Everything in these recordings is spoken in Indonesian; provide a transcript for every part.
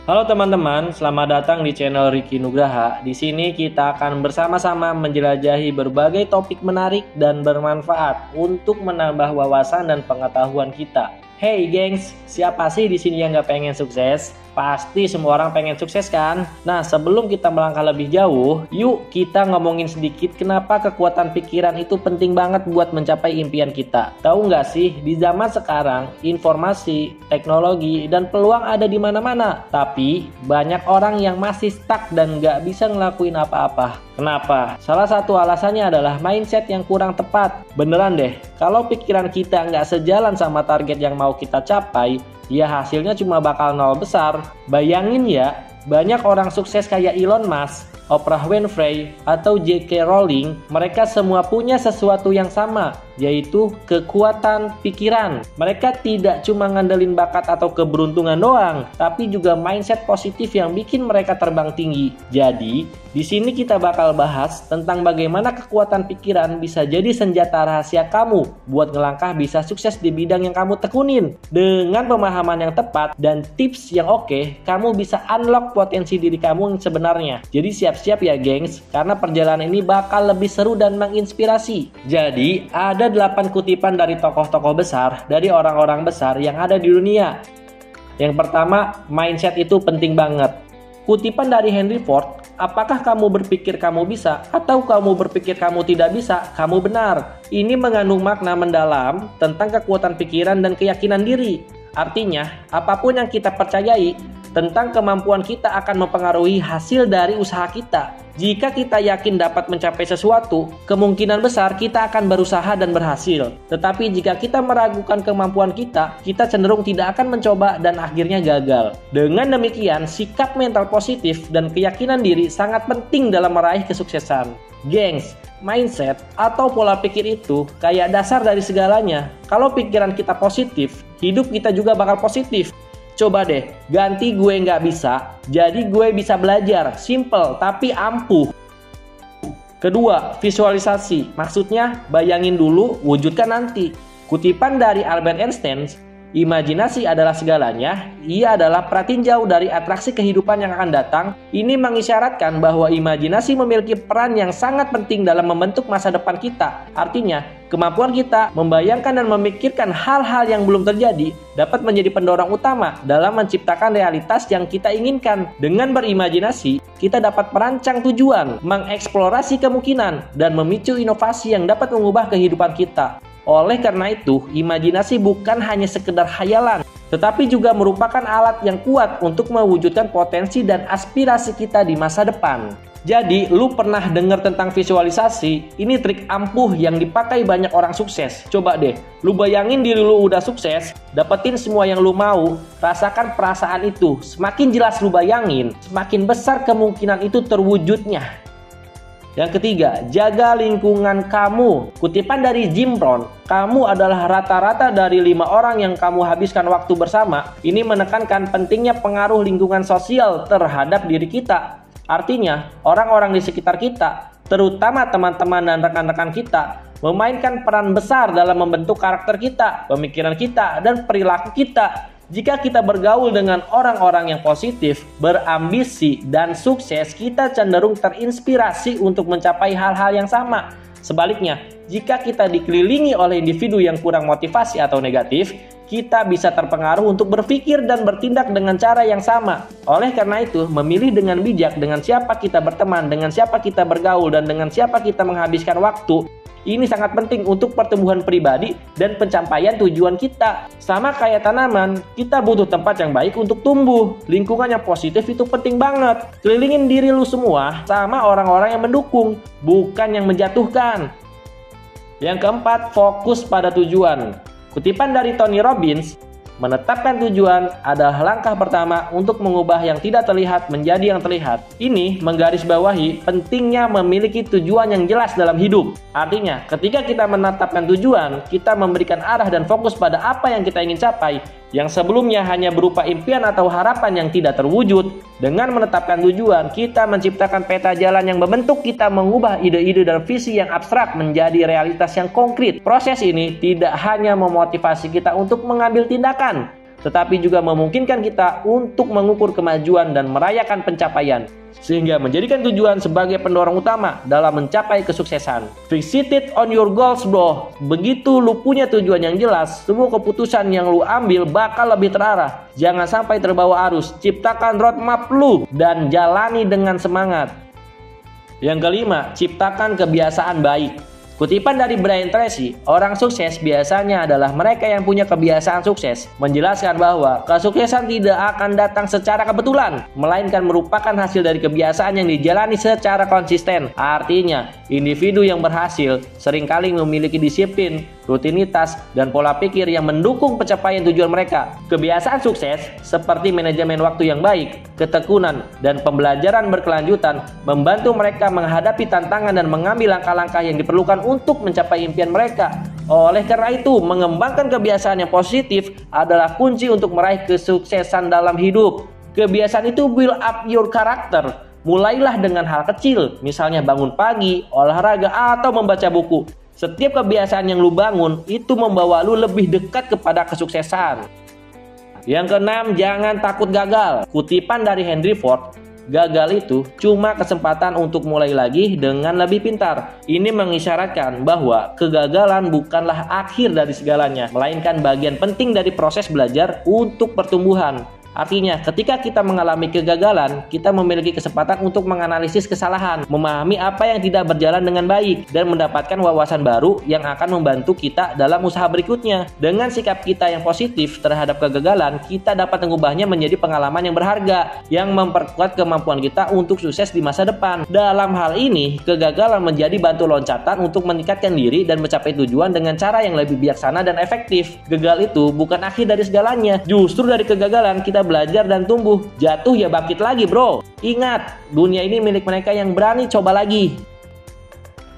Halo teman-teman, selamat datang di channel Ricky Nugraha. Di sini kita akan bersama-sama menjelajahi berbagai topik menarik dan bermanfaat untuk menambah wawasan dan pengetahuan kita. Hey gengs, siapa sih di sini yang nggak pengen sukses? Pasti semua orang pengen sukses kan? Nah, sebelum kita melangkah lebih jauh, yuk kita ngomongin sedikit kenapa kekuatan pikiran itu penting banget buat mencapai impian kita. Tahu nggak sih, di zaman sekarang, informasi, teknologi, dan peluang ada di mana-mana. Tapi, banyak orang yang masih stuck dan nggak bisa ngelakuin apa-apa. Kenapa? Salah satu alasannya adalah mindset yang kurang tepat. Beneran deh, kalau pikiran kita nggak sejalan sama target yang mau kita capai, ya hasilnya cuma bakal nol besar. Bayangin ya, banyak orang sukses kayak Elon Musk, Oprah Winfrey, atau J.K. Rowling, mereka semua punya sesuatu yang sama, yaitu kekuatan pikiran. Mereka tidak cuma ngandelin bakat atau keberuntungan doang, tapi juga mindset positif yang bikin mereka terbang tinggi. Jadi, di sini kita bakal bahas tentang bagaimana kekuatan pikiran bisa jadi senjata rahasia kamu buat ngelangkah bisa sukses di bidang yang kamu tekunin. Dengan pemahaman yang tepat dan tips yang oke, kamu bisa unlock potensi diri kamu yang sebenarnya. Jadi siap-siap ya gengs, karena perjalanan ini bakal lebih seru dan menginspirasi. Jadi, ada 8 kutipan dari tokoh-tokoh besar, dari orang-orang besar yang ada di dunia. Yang pertama, mindset itu penting banget. Kutipan dari Henry Ford, apakah kamu berpikir kamu bisa atau kamu berpikir kamu tidak bisa, kamu benar. Ini mengandung makna mendalam tentang kekuatan pikiran dan keyakinan diri. Artinya, apapun yang kita percayai tentang kemampuan kita akan mempengaruhi hasil dari usaha kita. Jika kita yakin dapat mencapai sesuatu, kemungkinan besar kita akan berusaha dan berhasil. Tetapi jika kita meragukan kemampuan kita cenderung tidak akan mencoba dan akhirnya gagal. Dengan demikian, sikap mental positif dan keyakinan diri sangat penting dalam meraih kesuksesan. Gengs, mindset atau pola pikir itu kayak dasar dari segalanya. Kalau pikiran kita positif, hidup kita juga bakal positif. Coba deh, ganti gue nggak bisa, jadi gue bisa belajar. Simple, tapi ampuh. Kedua, visualisasi. Maksudnya, bayangin dulu, wujudkan nanti. Kutipan dari Albert Einstein, imajinasi adalah segalanya. Ia adalah pratinjau dari atraksi kehidupan yang akan datang. Ini mengisyaratkan bahwa imajinasi memiliki peran yang sangat penting dalam membentuk masa depan kita. Artinya, kemampuan kita membayangkan dan memikirkan hal-hal yang belum terjadi dapat menjadi pendorong utama dalam menciptakan realitas yang kita inginkan. Dengan berimajinasi, kita dapat merancang tujuan, mengeksplorasi kemungkinan, dan memicu inovasi yang dapat mengubah kehidupan kita. Oleh karena itu, imajinasi bukan hanya sekedar khayalan, tetapi juga merupakan alat yang kuat untuk mewujudkan potensi dan aspirasi kita di masa depan. Jadi, lu pernah dengar tentang visualisasi? Ini trik ampuh yang dipakai banyak orang sukses. Coba deh, lu bayangin diri lu udah sukses, dapetin semua yang lu mau, rasakan perasaan itu. Semakin jelas lu bayangin, semakin besar kemungkinan itu terwujudnya. Yang ketiga, jaga lingkungan kamu. Kutipan dari Jim Rohn, kamu adalah rata-rata dari 5 orang yang kamu habiskan waktu bersama. Ini menekankan pentingnya pengaruh lingkungan sosial terhadap diri kita. Artinya, orang-orang di sekitar kita, terutama teman-teman dan rekan-rekan kita, memainkan peran besar dalam membentuk karakter kita, pemikiran kita, dan perilaku kita. Jika kita bergaul dengan orang-orang yang positif, berambisi, dan sukses, kita cenderung terinspirasi untuk mencapai hal-hal yang sama. Sebaliknya, jika kita dikelilingi oleh individu yang kurang motivasi atau negatif, kita bisa terpengaruh untuk berpikir dan bertindak dengan cara yang sama. Oleh karena itu, memilih dengan bijak dengan siapa kita berteman, dengan siapa kita bergaul, dan dengan siapa kita menghabiskan waktu, ini sangat penting untuk pertumbuhan pribadi dan pencapaian tujuan kita. Sama kayak tanaman, kita butuh tempat yang baik untuk tumbuh. Lingkungan yang positif itu penting banget. Kelilingin diri lu semua sama orang-orang yang mendukung, bukan yang menjatuhkan. Yang keempat, fokus pada tujuan. Kutipan dari Tony Robbins, menetapkan tujuan adalah langkah pertama untuk mengubah yang tidak terlihat menjadi yang terlihat. Ini menggarisbawahi pentingnya memiliki tujuan yang jelas dalam hidup. Artinya, ketika kita menetapkan tujuan, kita memberikan arah dan fokus pada apa yang kita ingin capai, yang sebelumnya hanya berupa impian atau harapan yang tidak terwujud. Dengan menetapkan tujuan, kita menciptakan peta jalan yang membentuk kita mengubah ide-ide dan visi yang abstrak menjadi realitas yang konkret. Proses ini tidak hanya memotivasi kita untuk mengambil tindakan, tetapi juga memungkinkan kita untuk mengukur kemajuan dan merayakan pencapaian, sehingga menjadikan tujuan sebagai pendorong utama dalam mencapai kesuksesan. Fixated on your goals, bro. Begitu lu punya tujuan yang jelas, semua keputusan yang lu ambil bakal lebih terarah. Jangan sampai terbawa arus. Ciptakan roadmap lu dan jalani dengan semangat. Yang kelima, ciptakan kebiasaan baik. Kutipan dari Brian Tracy, orang sukses biasanya adalah mereka yang punya kebiasaan sukses, menjelaskan bahwa kesuksesan tidak akan datang secara kebetulan, melainkan merupakan hasil dari kebiasaan yang dijalani secara konsisten. Artinya, individu yang berhasil seringkali memiliki disiplin, rutinitas, dan pola pikir yang mendukung pencapaian tujuan mereka. Kebiasaan sukses seperti manajemen waktu yang baik, ketekunan, dan pembelajaran berkelanjutan membantu mereka menghadapi tantangan dan mengambil langkah-langkah yang diperlukan untuk mencapai impian mereka. Oleh karena itu, mengembangkan kebiasaan yang positif adalah kunci untuk meraih kesuksesan dalam hidup. Kebiasaan itu build up your character. Mulailah dengan hal kecil, misalnya bangun pagi, olahraga, atau membaca buku. Setiap kebiasaan yang lu bangun itu membawa lu lebih dekat kepada kesuksesan. Yang keenam, jangan takut gagal. Kutipan dari Henry Ford, gagal itu cuma kesempatan untuk mulai lagi dengan lebih pintar. Ini mengisyaratkan bahwa kegagalan bukanlah akhir dari segalanya, melainkan bagian penting dari proses belajar untuk pertumbuhan. Artinya, ketika kita mengalami kegagalan, kita memiliki kesempatan untuk menganalisis kesalahan, memahami apa yang tidak berjalan dengan baik, dan mendapatkan wawasan baru yang akan membantu kita dalam usaha berikutnya. Dengan sikap kita yang positif terhadap kegagalan, kita dapat mengubahnya menjadi pengalaman yang berharga, yang memperkuat kemampuan kita untuk sukses di masa depan. Dalam hal ini, kegagalan menjadi batu loncatan untuk meningkatkan diri dan mencapai tujuan dengan cara yang lebih bijaksana dan efektif. Gagal itu bukan akhir dari segalanya. Justru dari kegagalan kita belajar dan tumbuh. Jatuh ya bangkit lagi, bro. Ingat, dunia ini milik mereka yang berani coba lagi.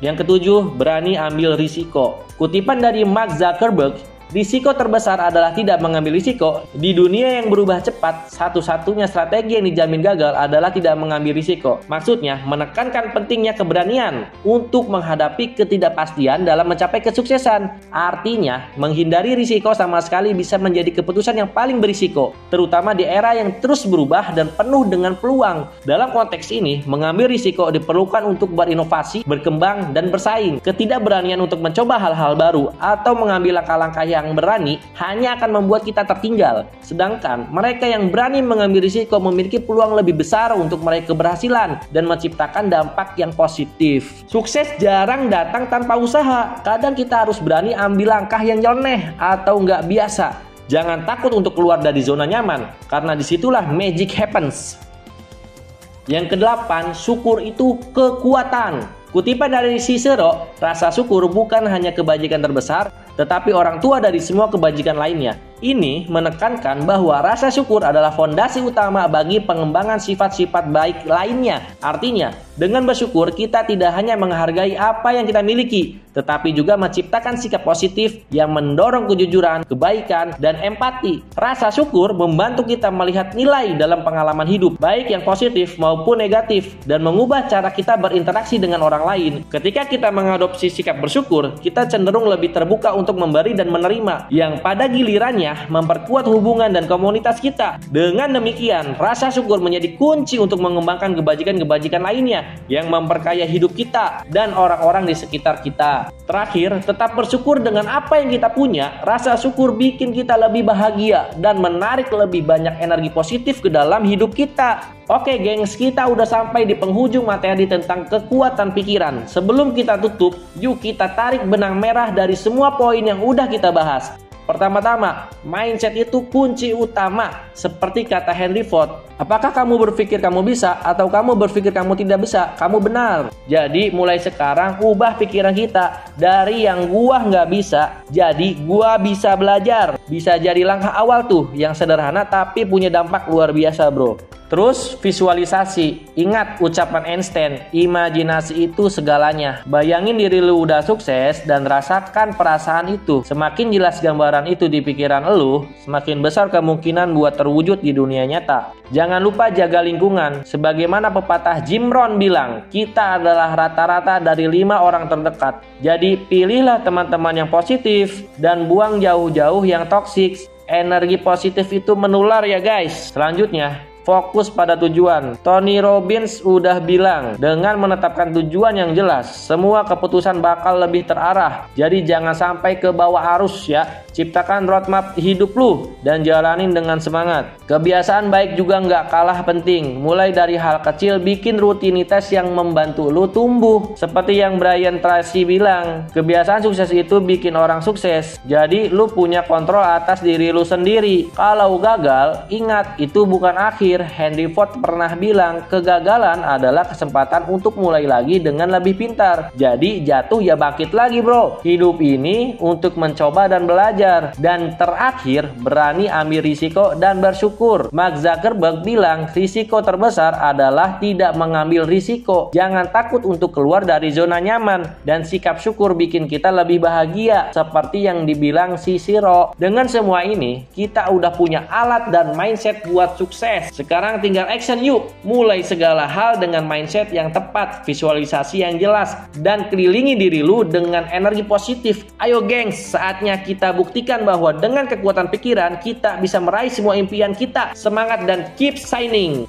Yang ketujuh, berani ambil risiko. Kutipan dari Mark Zuckerberg, risiko terbesar adalah tidak mengambil risiko. Di dunia yang berubah cepat, satu-satunya strategi yang dijamin gagal adalah tidak mengambil risiko. Maksudnya, menekankan pentingnya keberanian untuk menghadapi ketidakpastian dalam mencapai kesuksesan. Artinya, menghindari risiko sama sekali bisa menjadi keputusan yang paling berisiko, terutama di era yang terus berubah dan penuh dengan peluang. Dalam konteks ini, mengambil risiko diperlukan untuk berinovasi, berkembang, dan bersaing. Ketidakberanian untuk mencoba hal-hal baru atau mengambil langkah-langkah yang berani hanya akan membuat kita tertinggal. Sedangkan mereka yang berani mengambil risiko memiliki peluang lebih besar untuk meraih keberhasilan dan menciptakan dampak yang positif. Sukses jarang datang tanpa usaha. Kadang kita harus berani ambil langkah yang nyeleneh atau nggak biasa. Jangan takut untuk keluar dari zona nyaman, karena disitulah magic happens. Yang kedelapan, syukur itu kekuatan. Kutipan dari Cicero, rasa syukur bukan hanya kebajikan terbesar, tetapi orang tua dari semua kebajikan lainnya. Ini menekankan bahwa rasa syukur adalah fondasi utama bagi pengembangan sifat-sifat baik lainnya. Artinya, dengan bersyukur kita tidak hanya menghargai apa yang kita miliki, tetapi juga menciptakan sikap positif yang mendorong kejujuran, kebaikan, dan empati. Rasa syukur membantu kita melihat nilai dalam pengalaman hidup, baik yang positif maupun negatif, dan mengubah cara kita berinteraksi dengan orang lain. Ketika kita mengadopsi sikap bersyukur, kita cenderung lebih terbuka untuk memberi dan menerima, yang pada gilirannya memperkuat hubungan dan komunitas kita. Dengan demikian, rasa syukur menjadi kunci untuk mengembangkan kebajikan-kebajikan lainnya yang memperkaya hidup kita dan orang-orang di sekitar kita. Terakhir, tetap bersyukur dengan apa yang kita punya. Rasa syukur bikin kita lebih bahagia dan menarik lebih banyak energi positif ke dalam hidup kita. Oke gengs, kita udah sampai di penghujung materi tentang kekuatan pikiran. Sebelum kita tutup, yuk kita tarik benang merah dari semua poin yang udah kita bahas. Pertama-tama, mindset itu kunci utama. Seperti kata Henry Ford, apakah kamu berpikir kamu bisa atau kamu berpikir kamu tidak bisa? Kamu benar. Jadi mulai sekarang ubah pikiran kita dari yang gua nggak bisa, jadi gua bisa belajar. Bisa jadi langkah awal tuh yang sederhana tapi punya dampak luar biasa, bro. Terus visualisasi. Ingat ucapan Einstein, imajinasi itu segalanya. Bayangin diri lu udah sukses dan rasakan perasaan itu. Semakin jelas gambaran itu di pikiran lu, semakin besar kemungkinan buat terwujud di dunia nyata. Jangan lupa jaga lingkungan. Sebagaimana pepatah Jim Rohn bilang, kita adalah rata-rata dari 5 orang terdekat. Jadi pilihlah teman-teman yang positif dan buang jauh-jauh yang toksik. Energi positif itu menular ya guys. Selanjutnya, fokus pada tujuan. Tony Robbins udah bilang, dengan menetapkan tujuan yang jelas, semua keputusan bakal lebih terarah. Jadi jangan sampai ke bawah arus ya. Ciptakan roadmap hidup lu dan jalanin dengan semangat. Kebiasaan baik juga nggak kalah penting. Mulai dari hal kecil, bikin rutinitas yang membantu lu tumbuh. Seperti yang Brian Tracy bilang, kebiasaan sukses itu bikin orang sukses. Jadi lu punya kontrol atas diri lu sendiri. Kalau gagal, ingat itu bukan akhir. Henry Ford pernah bilang, kegagalan adalah kesempatan untuk mulai lagi dengan lebih pintar. Jadi jatuh ya bangkit lagi bro. Hidup ini untuk mencoba dan belajar. Dan terakhir, berani ambil risiko dan bersyukur. Mark Zuckerberg bilang, risiko terbesar adalah tidak mengambil risiko. Jangan takut untuk keluar dari zona nyaman. Dan sikap syukur bikin kita lebih bahagia. Seperti yang dibilang si Siro. Dengan semua ini, kita udah punya alat dan mindset buat sukses. Sekarang tinggal action yuk. Mulai segala hal dengan mindset yang tepat, visualisasi yang jelas, dan kelilingi diri lu dengan energi positif. Ayo gengs, saatnya kita buktikan bahwa dengan kekuatan pikiran kita bisa meraih semua impian kita. Semangat dan keep shining.